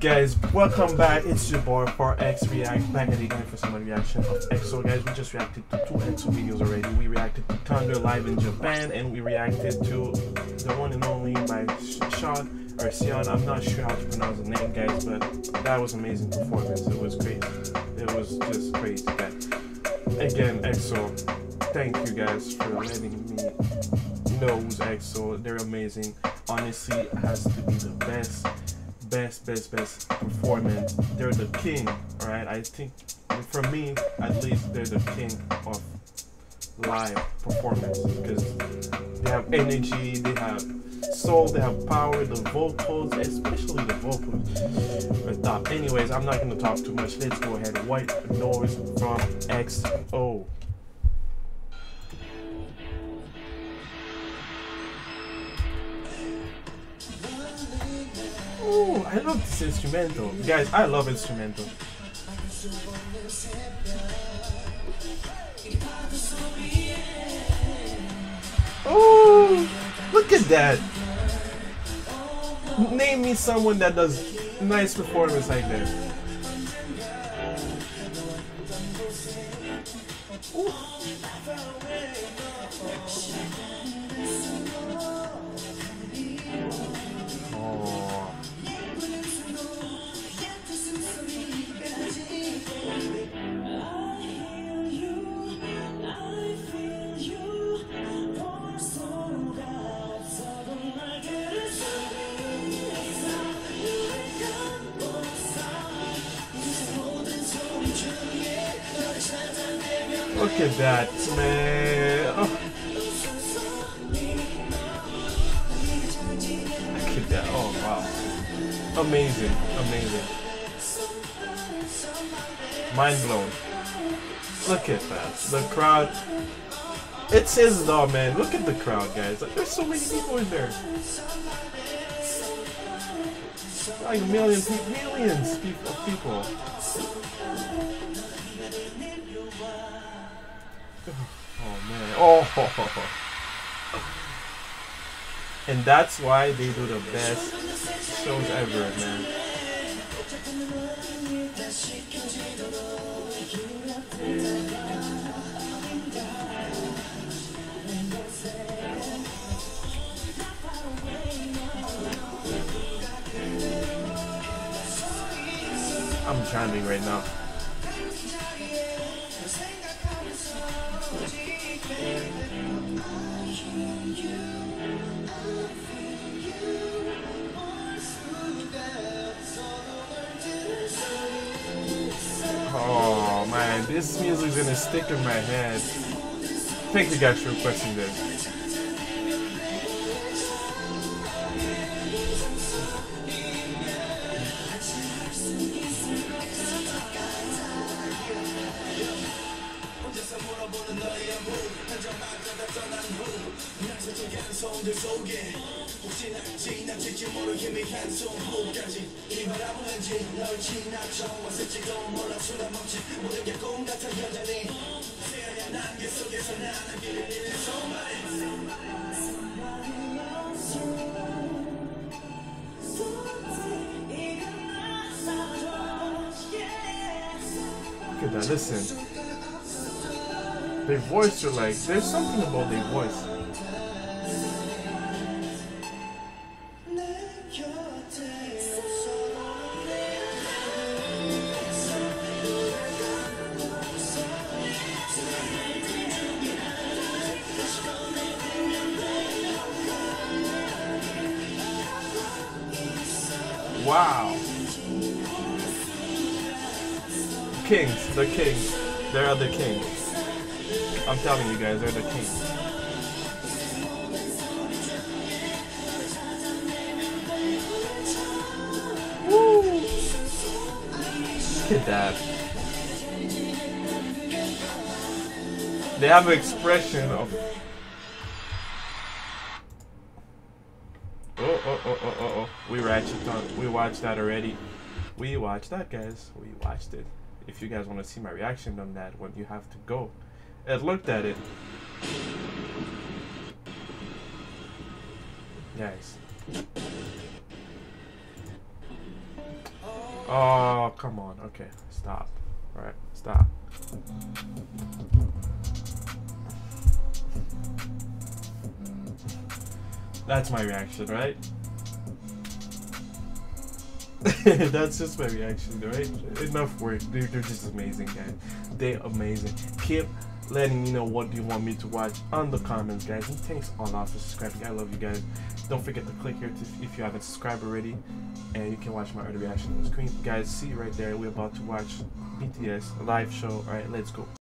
Guys, welcome back. It's your boy Far.X React back at it again for some reaction of EXO. Guys, we just reacted to 2 EXO videos already. We reacted to Thunder live in Japan, and we reacted to the one and only by Sean or Sion. I'm not sure how to pronounce the name, guys, but that was amazing performance. It was crazy. It was just crazy, guys. Again, EXO, thank you guys for letting me know who's EXO. They're amazing. Honestly, it has to be the best performance. They're the king, alright? I think for me at least they're the king of live performance because they have energy, they have soul, they have power, the vocals, especially the vocals are top. Anyways, I'm not gonna talk too much. Let's go ahead. White Noise from EXO. Oh, I love this instrumental. Guys, I love instrumental. Oh, look at that. Name me someone that does nice performance like that. Ooh. Look at that, man. Oh. Look at that. Oh, wow. Amazing. Amazing. Mind blown. Look at that. The crowd. It says it all, man. Look at the crowd, guys. Like, there's so many people in there. Like millions of people. Oh man. Oh. And that's why they do the best shows ever, man. I'm drowning right now. Oh man, this music's gonna stick in my head. Thank you guys for requesting this. Look at that, listen. Their voice are like, there's something about their voice. Wow. Kings, the kings. They are the kings. I'm telling you guys, they're the kings. Woo! Look at that. They have an expression of... Oh. We watched that already. We watched that, guys. We watched it. If you guys want to see my reaction on that one, you have to go and look at it. Guys. Oh, come on. Okay, stop. All right, stop. That's my reaction, right? That's just my reaction, right? Enough work. They're just amazing, guys. They're amazing. Keep letting me know what do you want me to watch on the comments, guys. And thanks a lot for subscribing. I love you guys. Don't forget to click here if you haven't subscribed already, and you can watch my other reaction on the screen. Guys, see right there. We're about to watch BTS live show. All right, let's go.